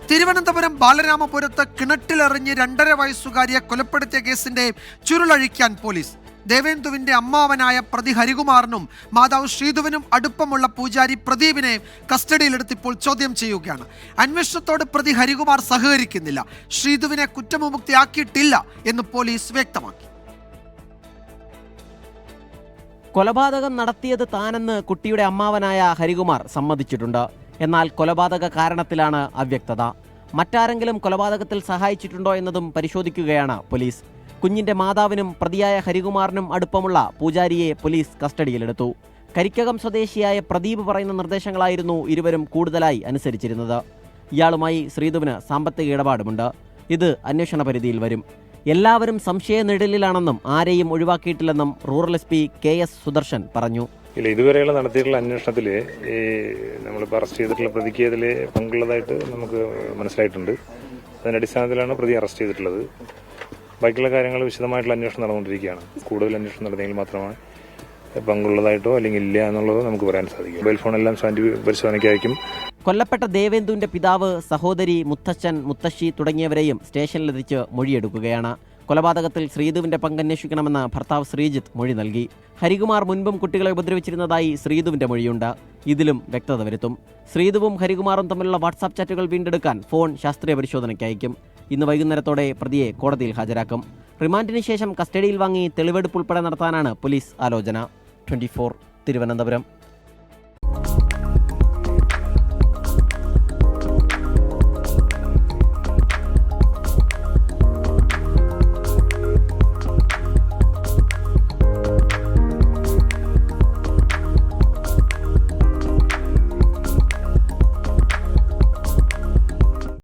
തിരുവനന്തപുരം ബാലരാമപുരത്ത് കിണറ്റിലെറിഞ്ഞ് 2.5 വയസ്സുകാരിയെ കൊലപ്പെടുത്തിയ കേസിന്റെ ചുരുളഴിക്കാൻ പോലീസ്. ദേവേന്ദുവിന്റെ അമ്മാവനായ പ്രതി ഹരികുമാറിനും മാതാവ് ശ്രീധുവിനും അടുപ്പമുള്ള പൂജാരി പ്രദീപിനെ കസ്റ്റഡിയിലെടുത്ത് ഇപ്പോൾ ചോദ്യം ചെയ്യുകയാണ്. അന്വേഷണത്തോട് പ്രതി ഹരികുമാർ സഹകരിക്കുന്നില്ല. ശ്രീധുവിനെ കുറ്റവിമുക്തിയാക്കിയിട്ടില്ല എന്ന് പോലീസ് വ്യക്തമാക്കി. കൊലപാതകം നടത്തിയത് താനെന്ന് കുട്ടിയുടെ അമ്മാവനായ ഹരികുമാർ സമ്മതിച്ചിട്ടുണ്ട്. എന്നാൽ കൊലപാതക കാരണത്തിലാണ് അവ്യക്തത. മറ്റാരെങ്കിലും കൊലപാതകത്തിൽ സഹായിച്ചിട്ടുണ്ടോ എന്നതും പരിശോധിക്കുകയാണ് പോലീസ്. കുഞ്ഞിന്റെ മാതാവിനും പ്രതിയായ ഹരികുമാറിനും അടുപ്പമുള്ള പൂജാരിയെ പോലീസ് കസ്റ്റഡിയിലെടുത്തു. കരിക്കകം സ്വദേശിയായ പ്രദീപ് പറയുന്ന നിർദ്ദേശങ്ങളായിരുന്നു ഇരുവരും കൂടുതലായി അനുസരിച്ചിരുന്നത്. ഇയാളുമായി ശ്രീധുവിന് സാമ്പത്തിക ഇടപാടുമുണ്ട്. ഇത് അന്വേഷണ പരിധിയിൽ വരും. എല്ലാവരും സംശയനിഴലിലാണെന്നും ആരെയും ഒഴിവാക്കിയിട്ടില്ലെന്നും റൂറൽ SP KS സുദർശൻ പറഞ്ഞു. ഇതുവരെയുള്ള നടത്തിയിട്ടുള്ള അന്വേഷണത്തിൽ നമ്മളിപ്പോൾ അറസ്റ്റ് ചെയ്തിട്ടുള്ള പ്രതിക്ക് അതിൽ പങ്കുള്ളതായിട്ട് നമുക്ക് മനസ്സിലായിട്ടുണ്ട്. അതിൻ്റെ അടിസ്ഥാനത്തിലാണ് പ്രതി അറസ്റ്റ് ചെയ്തിട്ടുള്ളത്. ബാക്കിയുള്ള കാര്യങ്ങൾ വിശദമായിട്ടുള്ള അന്വേഷണം നടന്നുകൊണ്ടിരിക്കുകയാണ്. കൂടുതൽ അന്വേഷണം നടന്നെങ്കിൽ മാത്രമാണ് പങ്കുള്ളതായിട്ടോ അല്ലെങ്കിൽ ഇല്ല എന്നുള്ളത് നമുക്ക് പറയാൻ സാധിക്കും. മൊബൈൽ ഫോണെല്ലാം പരിശോധനയ്ക്ക് അയക്കും. കൊല്ലപ്പെട്ട ദേവേന്ദുവിന്റെ പിതാവ്, സഹോദരി, മുത്തച്ഛൻ, മുത്തശ്ശി തുടങ്ങിയവരെയും സ്റ്റേഷനിലെത്തിച്ച് മൊഴിയെടുക്കുകയാണ്. കൊലപാതകത്തിൽ ശ്രീധുവിന്റെ പങ്കന്വേഷിക്കണമെന്ന് ഭർത്താവ് ശ്രീജിത്ത് മൊഴി നൽകി. ഹരികുമാർ മുൻപും കുട്ടികളെ ഉപദ്രവിച്ചിരുന്നതായി ശ്രീധുവിന്റെ മൊഴിയുണ്ട്. ഇതിലും വ്യക്തത വരുത്തും. ശ്രീധുവും ഹരികുമാറും തമ്മിലുള്ള വാട്സാപ്പ് ചാറ്റുകൾ വീണ്ടെടുക്കാൻ ഫോൺ ശാസ്ത്രീയ പരിശോധനയ്ക്ക് അയക്കും. ഇന്ന് വൈകുന്നേരത്തോടെ പ്രതിയെ കോടതിയിൽ ഹാജരാക്കും. റിമാൻഡിന് ശേഷം കസ്റ്റഡിയിൽ വാങ്ങി തെളിവെടുപ്പ് ഉൾപ്പെടെ നടത്താനാണ് പോലീസ് ആലോചന. 24 തിരുവനന്തപുരം.